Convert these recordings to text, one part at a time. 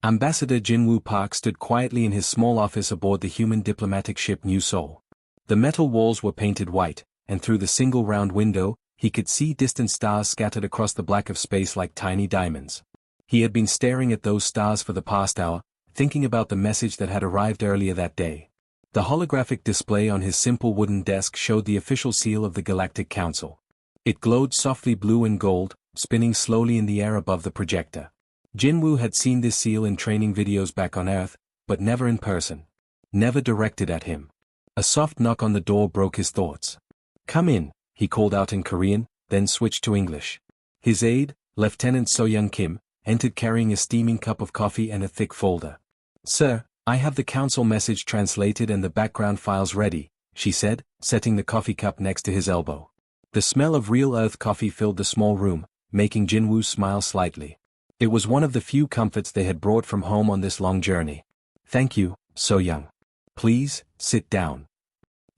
Ambassador Jinwoo Park stood quietly in his small office aboard the human diplomatic ship New Seoul. The metal walls were painted white, and through the single round window, he could see distant stars scattered across the black of space like tiny diamonds. He had been staring at those stars for the past hour, thinking about the message that had arrived earlier that day. The holographic display on his simple wooden desk showed the official seal of the Galactic Council. It glowed softly blue and gold, spinning slowly in the air above the projector. Jinwoo had seen this seal in training videos back on Earth, but never in person. Never directed at him. A soft knock on the door broke his thoughts. "Come in," he called out in Korean, then switched to English. His aide, Lieutenant So-young Kim, entered carrying a steaming cup of coffee and a thick folder. "Sir, I have the council message translated and the background files ready," she said, setting the coffee cup next to his elbow. The smell of real Earth coffee filled the small room, making Jinwoo smile slightly. It was one of the few comforts they had brought from home on this long journey. "Thank you, So-young. Please, sit down."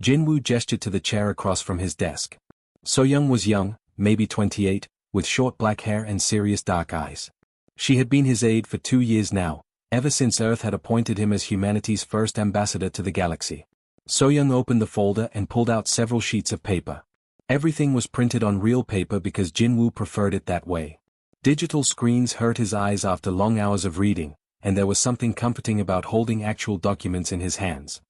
Jinwoo gestured to the chair across from his desk. So-young was young, maybe 28, with short black hair and serious dark eyes. She had been his aide for 2 years now, ever since Earth had appointed him as humanity's first ambassador to the galaxy. So-young opened the folder and pulled out several sheets of paper. Everything was printed on real paper because Jinwoo preferred it that way. Digital screens hurt his eyes after long hours of reading, and there was something comforting about holding actual documents in his hands.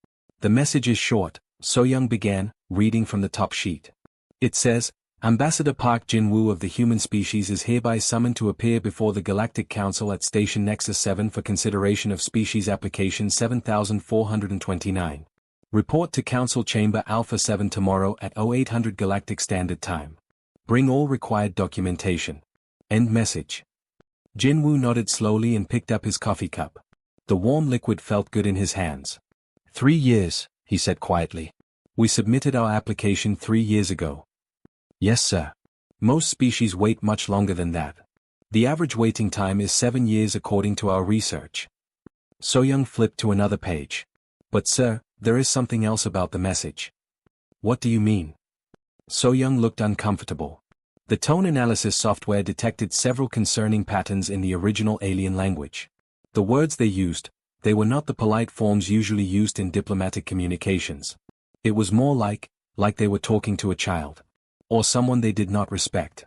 "The message is short," So-young began, reading from the top sheet. It says, "Ambassador Park Jinwoo of the human species is hereby summoned to appear before the Galactic Council at Station Nexus 7 for consideration of Species Application 7429. Report to Council Chamber Alpha 7 tomorrow at 0800 Galactic Standard Time. Bring all required documentation. End message." Jinwoo nodded slowly and picked up his coffee cup. The warm liquid felt good in his hands. 3 years, he said quietly. "We submitted our application 3 years ago." "Yes, sir. Most species wait much longer than that. The average waiting time is 7 years according to our research." So-young flipped to another page. "But sir, there is something else about the message." "What do you mean?" So-young looked uncomfortable. The tone analysis software detected several concerning patterns in the original alien language. The words they used, they were not the polite forms usually used in diplomatic communications. It was more like they were talking to a child. Or someone they did not respect.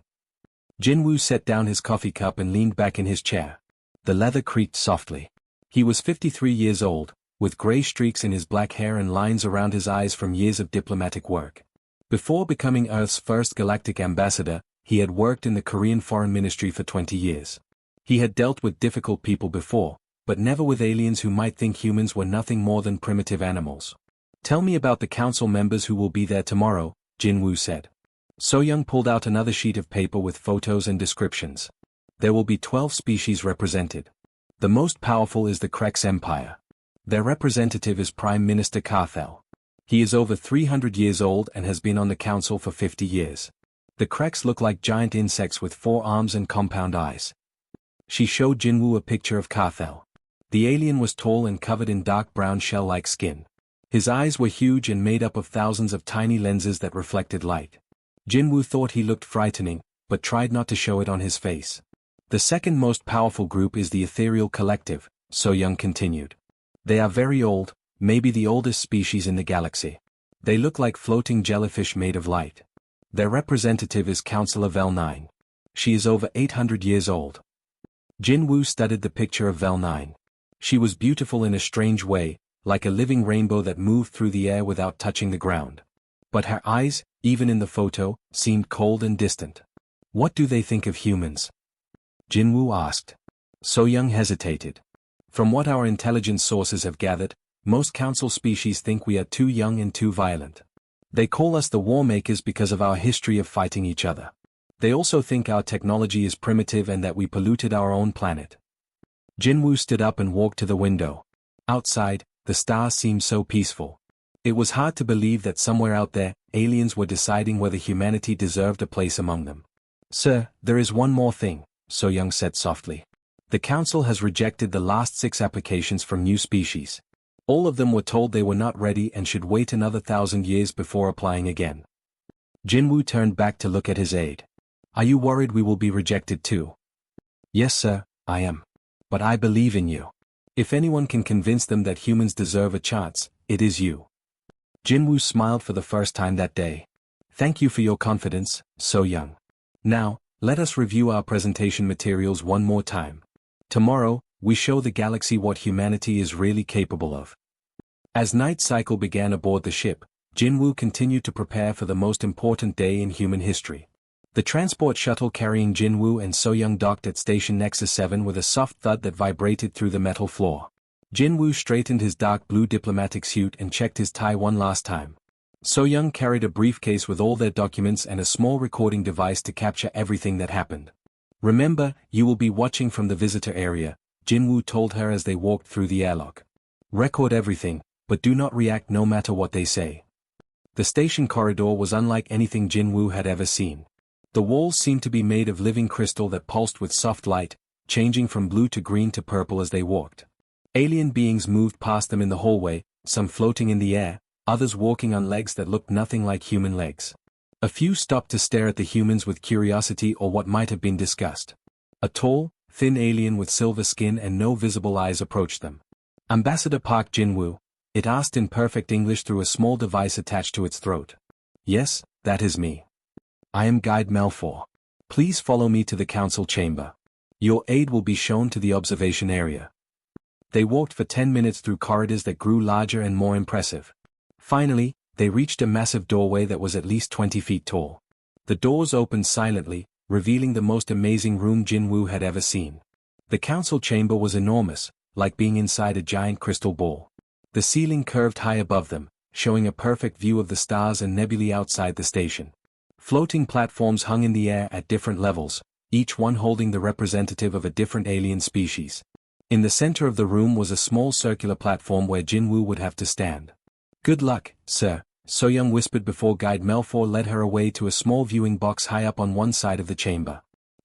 Jinwoo set down his coffee cup and leaned back in his chair. The leather creaked softly. He was 53 years old, with gray streaks in his black hair and lines around his eyes from years of diplomatic work. Before becoming Earth's first galactic ambassador, he had worked in the Korean Foreign Ministry for 20 years. He had dealt with difficult people before, but never with aliens who might think humans were nothing more than primitive animals. "Tell me about the council members who will be there tomorrow," Jinwoo said. So-young pulled out another sheet of paper with photos and descriptions. "There will be 12 species represented. The most powerful is the Krex Empire. Their representative is Prime Minister Carthel. He is over 300 years old and has been on the council for 50 years. The Krex look like giant insects with 4 arms and compound eyes." She showed Jinwoo a picture of Carthel. The alien was tall and covered in dark brown shell-like skin. His eyes were huge and made up of thousands of tiny lenses that reflected light. Jinwoo thought he looked frightening, but tried not to show it on his face. "The second most powerful group is the Ethereal Collective," So-young continued. "They are very old, maybe the oldest species in the galaxy. They look like floating jellyfish made of light. Their representative is Counselor Vel-9. She is over 800 years old." Jinwoo studied the picture of Vel-9. She was beautiful in a strange way, like a living rainbow that moved through the air without touching the ground. But her eyes, even in the photo, seemed cold and distant. "What do they think of humans?" Jinwoo asked. So-young hesitated. "From what our intelligence sources have gathered, most council species think we are too young and too violent. They call us the war makers because of our history of fighting each other. They also think our technology is primitive and that we polluted our own planet." Jinwoo stood up and walked to the window. Outside, the stars seemed so peaceful. It was hard to believe that somewhere out there, aliens were deciding whether humanity deserved a place among them. "Sir, there is one more thing," So-young said softly. "The council has rejected the last 6 applications from new species. All of them were told they were not ready and should wait another 1,000 years before applying again." Jinwoo turned back to look at his aide. "Are you worried we will be rejected too?" "Yes, sir, I am. But I believe in you. If anyone can convince them that humans deserve a chance, it is you. Jinwoo smiled for the first time that day. Thank you for your confidence, So Young. Now, let us review our presentation materials one more time. Tomorrow, we show the galaxy what humanity is really capable of. As night cycle began aboard the ship, Jinwoo continued to prepare for the most important day in human history. The transport shuttle carrying Jinwoo and So Young docked at Station Nexus 7 with a soft thud that vibrated through the metal floor. Jinwoo straightened his dark blue diplomatic suit and checked his tie one last time. So Young carried a briefcase with all their documents and a small recording device to capture everything that happened. Remember, you will be watching from the visitor area, Jinwoo told her as they walked through the airlock. Record everything, but do not react no matter what they say. The station corridor was unlike anything Jinwoo had ever seen. The walls seemed to be made of living crystal that pulsed with soft light, changing from blue to green to purple as they walked. Alien beings moved past them in the hallway, some floating in the air, others walking on legs that looked nothing like human legs. A few stopped to stare at the humans with curiosity or what might have been discussed. A tall, thin alien with silver skin and no visible eyes approached them. Ambassador Park Jinwoo, it asked in perfect English through a small device attached to its throat. Yes, that is me. I am Guide Melfor. Please follow me to the council chamber. Your aide will be shown to the observation area. They walked for 10 minutes through corridors that grew larger and more impressive. Finally, they reached a massive doorway that was at least 20 feet tall. The doors opened silently, revealing the most amazing room Jinwoo had ever seen. The council chamber was enormous, like being inside a giant crystal ball. The ceiling curved high above them, showing a perfect view of the stars and nebulae outside the station. Floating platforms hung in the air at different levels, each one holding the representative of a different alien species. In the center of the room was a small circular platform where Jinwoo would have to stand. Good luck, sir, So Young whispered before Guide Melfor led her away to a small viewing box high up on one side of the chamber.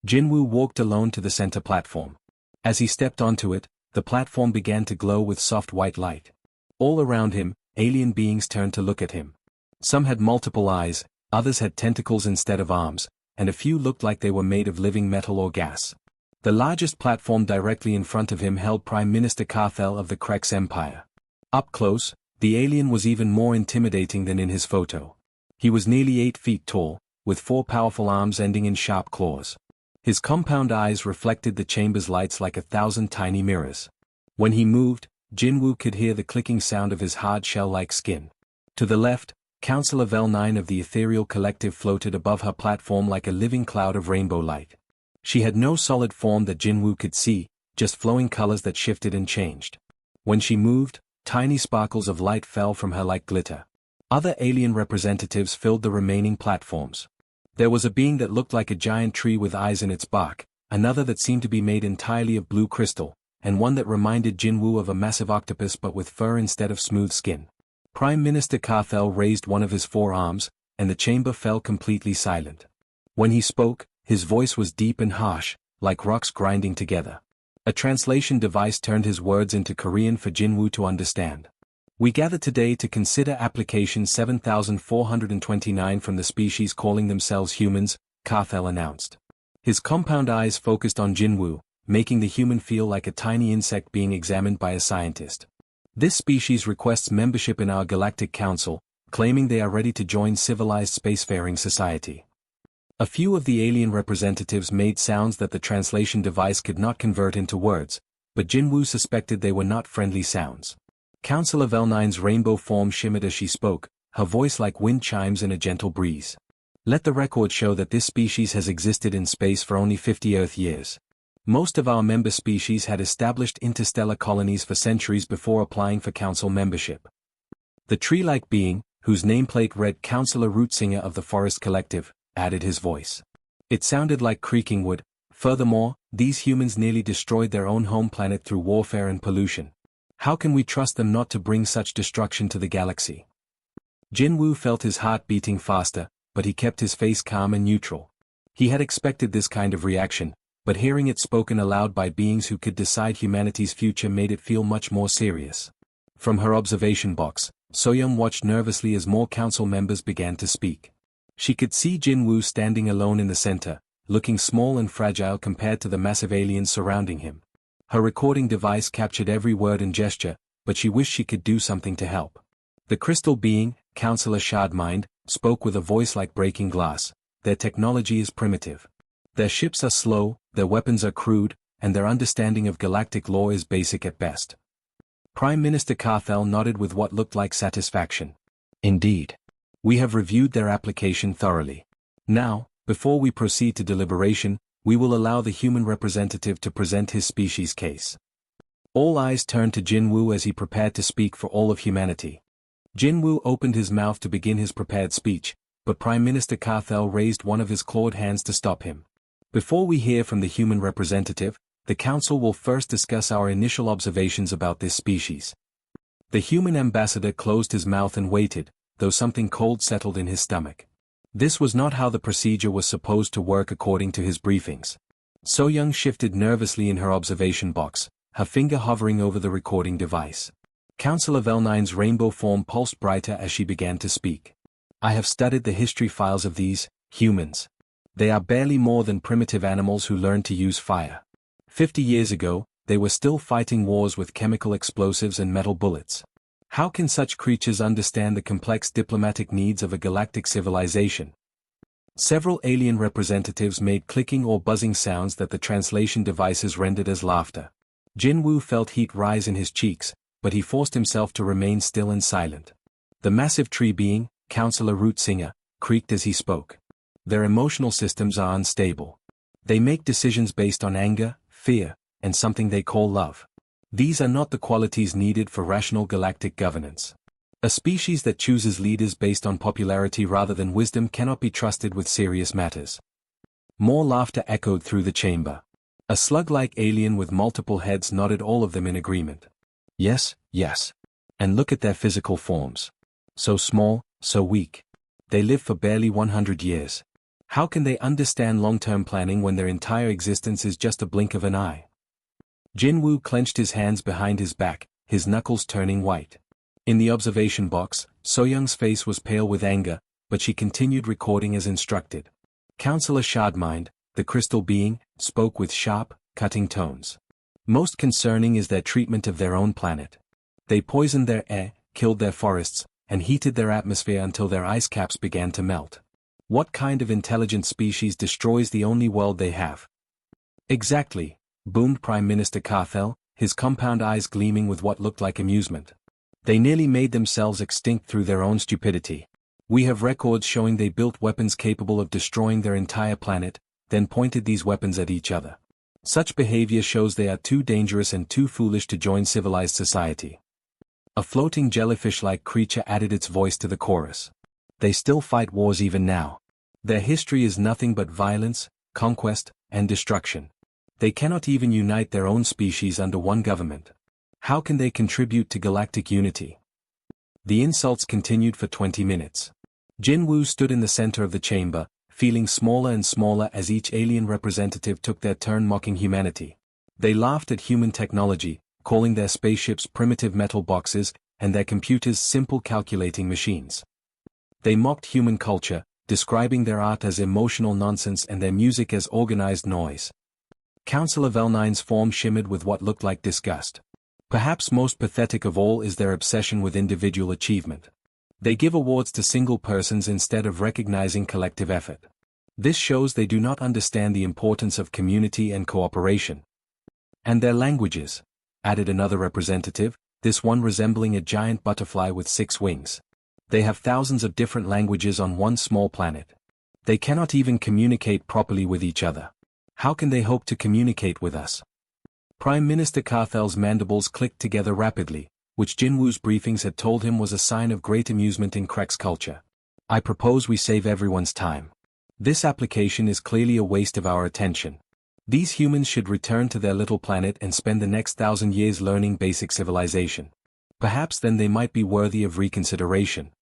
Jinwoo walked alone to the center platform. As he stepped onto it, the platform began to glow with soft white light. All around him, alien beings turned to look at him. Some had multiple eyes, others had tentacles instead of arms, and a few looked like they were made of living metal or gas. The largest platform directly in front of him held Prime Minister Carthel of the Krex Empire. Up close, the alien was even more intimidating than in his photo. He was nearly 8 feet tall, with 4 powerful arms ending in sharp claws. His compound eyes reflected the chamber's lights like 1,000 tiny mirrors. When he moved, Jinwoo could hear the clicking sound of his hard shell-like skin. To the left, Councillor Vel9 of the Ethereal Collective floated above her platform like a living cloud of rainbow light. She had no solid form that Jinwoo could see, just flowing colors that shifted and changed. When she moved, tiny sparkles of light fell from her like glitter. Other alien representatives filled the remaining platforms. There was a being that looked like a giant tree with eyes in its bark, another that seemed to be made entirely of blue crystal, and one that reminded Jinwoo of a massive octopus but with fur instead of smooth skin. Prime Minister Carthel raised one of his 4 arms, and the chamber fell completely silent. When he spoke, his voice was deep and harsh, like rocks grinding together. A translation device turned his words into Korean for Jinwoo to understand. We gather today to consider application 7429 from the species calling themselves humans, Carthel announced. His compound eyes focused on Jinwoo, making the human feel like a tiny insect being examined by a scientist. This species requests membership in our Galactic Council, claiming they are ready to join civilized spacefaring society. A few of the alien representatives made sounds that the translation device could not convert into words, but Jinwoo suspected they were not friendly sounds. Councillor Vel9's rainbow form shimmered as she spoke, her voice like wind chimes in a gentle breeze. Let the record show that this species has existed in space for only 50 Earth years. Most of our member species had established interstellar colonies for centuries before applying for council membership. The tree-like being, whose nameplate read Councillor Rootsinger of the Forest Collective, added his voice. It sounded like creaking wood. Furthermore, these humans nearly destroyed their own home planet through warfare and pollution. How can we trust them not to bring such destruction to the galaxy? Jinwoo felt his heart beating faster, but he kept his face calm and neutral. He had expected this kind of reaction, but hearing it spoken aloud by beings who could decide humanity's future made it feel much more serious. From her observation box, Soyoung watched nervously as more council members began to speak. She could see Jinwoo standing alone in the center, looking small and fragile compared to the massive aliens surrounding him. Her recording device captured every word and gesture, but she wished she could do something to help. The crystal being, Counselor Shardmind, spoke with a voice like breaking glass. Their technology is primitive. Their ships are slow, their weapons are crude, and their understanding of galactic law is basic at best. Prime Minister Carthel nodded with what looked like satisfaction. Indeed. We have reviewed their application thoroughly. Now, before we proceed to deliberation, we will allow the human representative to present his species case. All eyes turned to Jinwoo as he prepared to speak for all of humanity. Jinwoo opened his mouth to begin his prepared speech, but Prime Minister Carthel raised one of his clawed hands to stop him. Before we hear from the human representative, the Council will first discuss our initial observations about this species. The human ambassador closed his mouth and waited, though something cold settled in his stomach. This was not how the procedure was supposed to work according to his briefings. So-young shifted nervously in her observation box, her finger hovering over the recording device. Councillor Velnine's rainbow form pulsed brighter as she began to speak. I have studied the history files of these humans. They are barely more than primitive animals who learned to use fire. 50 years ago, they were still fighting wars with chemical explosives and metal bullets. How can such creatures understand the complex diplomatic needs of a galactic civilization? Several alien representatives made clicking or buzzing sounds that the translation devices rendered as laughter. Jinwoo felt heat rise in his cheeks, but he forced himself to remain still and silent. The massive tree being, Councillor Rootsinger, creaked as he spoke. Their emotional systems are unstable. They make decisions based on anger, fear, and something they call love. These are not the qualities needed for rational galactic governance. A species that chooses leaders based on popularity rather than wisdom cannot be trusted with serious matters. More laughter echoed through the chamber. A slug-like alien with multiple heads nodded, all of them in agreement. Yes, yes. And look at their physical forms. So small, so weak. They live for barely 100 years. How can they understand long-term planning when their entire existence is just a blink of an eye? Jinwoo clenched his hands behind his back, his knuckles turning white. In the observation box, So-young's face was pale with anger, but she continued recording as instructed. Councillor Shardmind, the crystal being, spoke with sharp, cutting tones. Most concerning is their treatment of their own planet. They poisoned their air, killed their forests, and heated their atmosphere until their ice caps began to melt. What kind of intelligent species destroys the only world they have? Exactly, boomed Prime Minister Carthel, his compound eyes gleaming with what looked like amusement. They nearly made themselves extinct through their own stupidity. We have records showing they built weapons capable of destroying their entire planet, then pointed these weapons at each other. Such behavior shows they are too dangerous and too foolish to join civilized society. A floating jellyfish-like creature added its voice to the chorus. They still fight wars even now. Their history is nothing but violence, conquest, and destruction. They cannot even unite their own species under one government. How can they contribute to galactic unity? The insults continued for 20 minutes. Jinwoo stood in the center of the chamber, feeling smaller and smaller as each alien representative took their turn mocking humanity. They laughed at human technology, calling their spaceships primitive metal boxes, and their computers simple calculating machines. They mocked human culture, describing their art as emotional nonsense and their music as organized noise. Councillor Velnine's form shimmered with what looked like disgust. Perhaps most pathetic of all is their obsession with individual achievement. They give awards to single persons instead of recognizing collective effort. This shows they do not understand the importance of community and cooperation. And their languages, added another representative, this one resembling a giant butterfly with 6 wings. They have thousands of different languages on one small planet. They cannot even communicate properly with each other. How can they hope to communicate with us? Prime Minister Carthel's mandibles clicked together rapidly, which Jinwoo's briefings had told him was a sign of great amusement in Krek's culture. I propose we save everyone's time. This application is clearly a waste of our attention. These humans should return to their little planet and spend the next 1,000 years learning basic civilization. Perhaps then they might be worthy of reconsideration.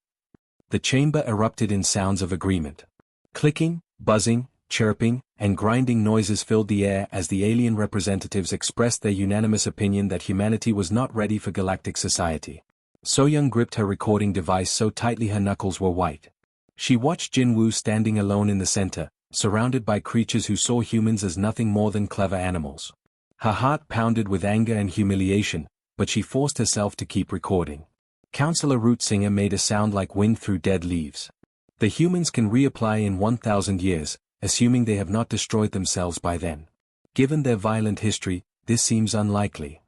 The chamber erupted in sounds of agreement. Clicking, buzzing, chirping, and grinding noises filled the air as the alien representatives expressed their unanimous opinion that humanity was not ready for galactic society. So-young gripped her recording device so tightly her knuckles were white. She watched Jinwoo standing alone in the center, surrounded by creatures who saw humans as nothing more than clever animals. Her heart pounded with anger and humiliation, but she forced herself to keep recording. Counselor Rootsinger made a sound like wind through dead leaves. The humans can reapply in 1,000 years, assuming they have not destroyed themselves by then. Given their violent history, this seems unlikely.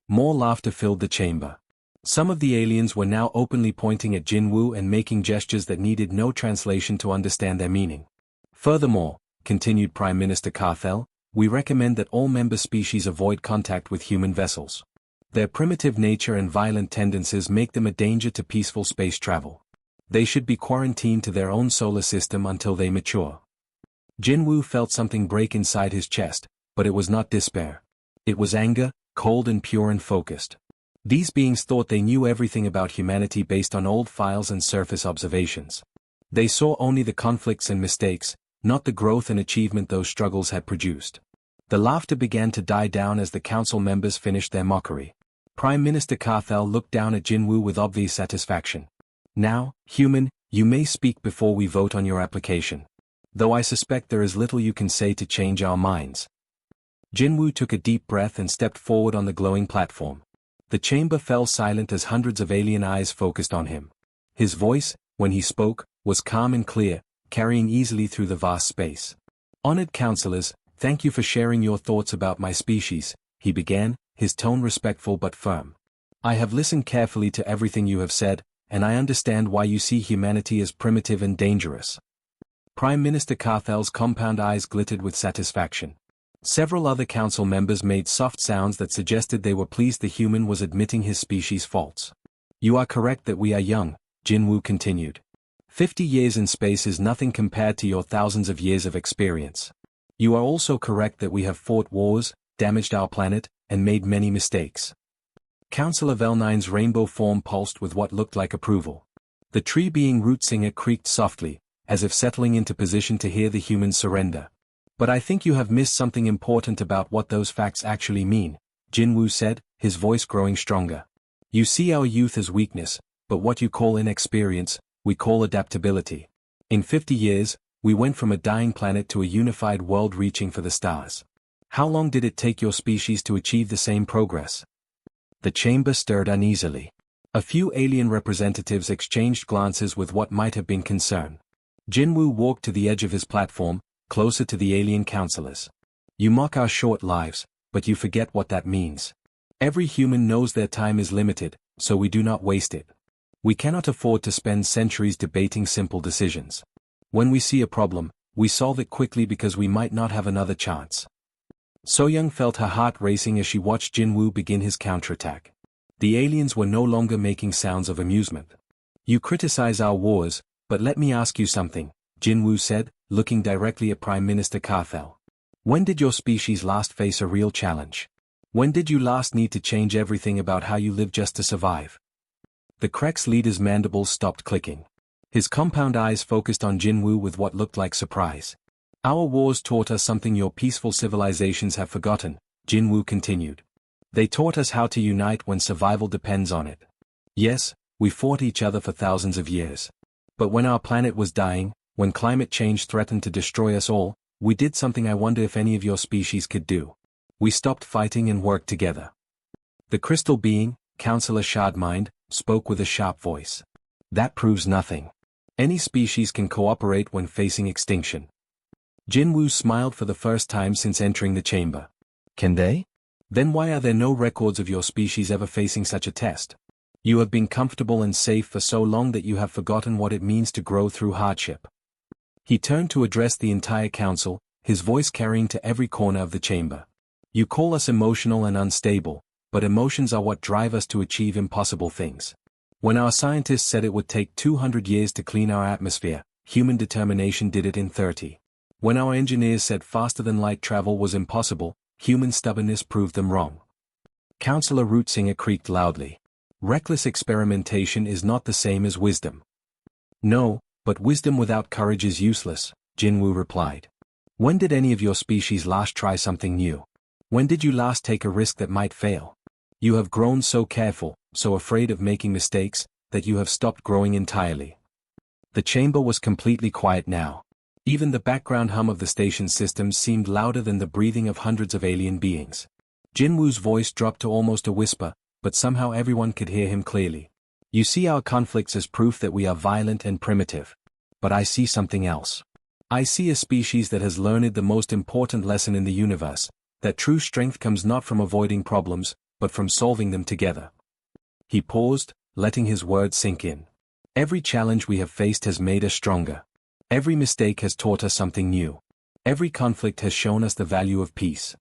More laughter filled the chamber. Some of the aliens were now openly pointing at Jinwoo and making gestures that needed no translation to understand their meaning. Furthermore, continued Prime Minister Carthel, we recommend that all member species avoid contact with human vessels. Their primitive nature and violent tendencies make them a danger to peaceful space travel. They should be quarantined to their own solar system until they mature. Jinwoo felt something break inside his chest, but it was not despair. It was anger, cold and pure and focused. These beings thought they knew everything about humanity based on old files and surface observations. They saw only the conflicts and mistakes, not the growth and achievement those struggles had produced. The laughter began to die down as the council members finished their mockery. Prime Minister Carthel looked down at Jinwoo with obvious satisfaction. Now, human, you may speak before we vote on your application. Though I suspect there is little you can say to change our minds. Jinwoo took a deep breath and stepped forward on the glowing platform. The chamber fell silent as hundreds of alien eyes focused on him. His voice, when he spoke, was calm and clear, carrying easily through the vast space. Honored counselors, thank you for sharing your thoughts about my species, he began, his tone respectful but firm. I have listened carefully to everything you have said, and I understand why you see humanity as primitive and dangerous. Prime Minister Carthel's compound eyes glittered with satisfaction. Several other council members made soft sounds that suggested they were pleased the human was admitting his species' faults. You are correct that we are young, Jinwoo continued. 50 years in space is nothing compared to your thousands of years of experience. You are also correct that we have fought wars, damaged our planet, and made many mistakes. Councillor Velnine's rainbow form pulsed with what looked like approval. The tree being Rootsinger creaked softly, as if settling into position to hear the humans surrender. But I think you have missed something important about what those facts actually mean, Jinwoo said, his voice growing stronger. You see our youth as weakness, but what you call inexperience, we call adaptability. In 50 years, we went from a dying planet to a unified world reaching for the stars. How long did it take your species to achieve the same progress? The chamber stirred uneasily. A few alien representatives exchanged glances with what might have been concern. Jinwoo walked to the edge of his platform, closer to the alien counselors. You mock our short lives, but you forget what that means. Every human knows their time is limited, so we do not waste it. We cannot afford to spend centuries debating simple decisions. When we see a problem, we solve it quickly because we might not have another chance. So-young felt her heart racing as she watched Jinwoo begin his counterattack. The aliens were no longer making sounds of amusement. You criticize our wars, but let me ask you something, Jinwoo said, looking directly at Prime Minister Carthel. When did your species last face a real challenge? When did you last need to change everything about how you live just to survive? The Krex leader's mandibles stopped clicking. His compound eyes focused on Jinwoo with what looked like surprise. Our wars taught us something your peaceful civilizations have forgotten, Jinwoo continued. They taught us how to unite when survival depends on it. Yes, we fought each other for thousands of years. But when our planet was dying, when climate change threatened to destroy us all, we did something I wonder if any of your species could do. We stopped fighting and worked together. The crystal being, Counselor Shardmind, spoke with a sharp voice. That proves nothing. Any species can cooperate when facing extinction. Jinwoo smiled for the first time since entering the chamber. Can they? Then why are there no records of your species ever facing such a test? You have been comfortable and safe for so long that you have forgotten what it means to grow through hardship. He turned to address the entire council, his voice carrying to every corner of the chamber. You call us emotional and unstable, but emotions are what drive us to achieve impossible things. When our scientists said it would take 200 years to clean our atmosphere, human determination did it in 30. When our engineers said faster-than-light travel was impossible, human stubbornness proved them wrong. Counselor Rootsinger creaked loudly. Reckless experimentation is not the same as wisdom. No, but wisdom without courage is useless, Jinwoo replied. When did any of your species last try something new? When did you last take a risk that might fail? You have grown so careful, so afraid of making mistakes, that you have stopped growing entirely. The chamber was completely quiet now. Even the background hum of the station system seemed louder than the breathing of hundreds of alien beings. Jinwoo's voice dropped to almost a whisper, but somehow everyone could hear him clearly. You see our conflicts as proof that we are violent and primitive. But I see something else. I see a species that has learned the most important lesson in the universe, that true strength comes not from avoiding problems, but from solving them together. He paused, letting his words sink in. Every challenge we have faced has made us stronger. Every mistake has taught us something new. Every conflict has shown us the value of peace.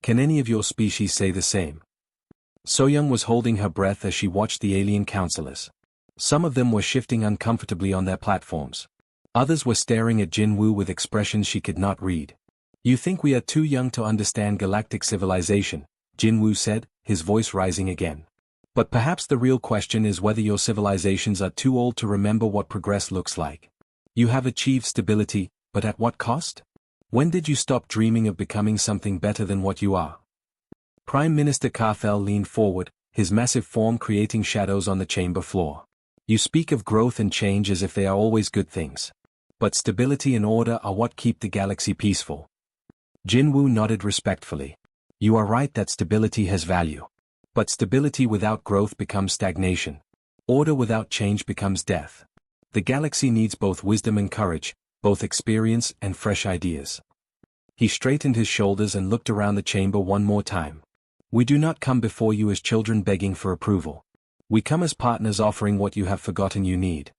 Can any of your species say the same? Soyoung was holding her breath as she watched the alien counselors. Some of them were shifting uncomfortably on their platforms. Others were staring at Jinwoo with expressions she could not read. You think we are too young to understand galactic civilization, Jinwoo said, his voice rising again. But perhaps the real question is whether your civilizations are too old to remember what progress looks like. You have achieved stability, but at what cost? When did you stop dreaming of becoming something better than what you are? Prime Minister Carfel leaned forward, his massive form creating shadows on the chamber floor. You speak of growth and change as if they are always good things. But stability and order are what keep the galaxy peaceful. Jinwoo nodded respectfully. You are right that stability has value. But stability without growth becomes stagnation. Order without change becomes death. The galaxy needs both wisdom and courage, both experience and fresh ideas. He straightened his shoulders and looked around the chamber one more time. We do not come before you as children begging for approval. We come as partners offering what you have forgotten you need.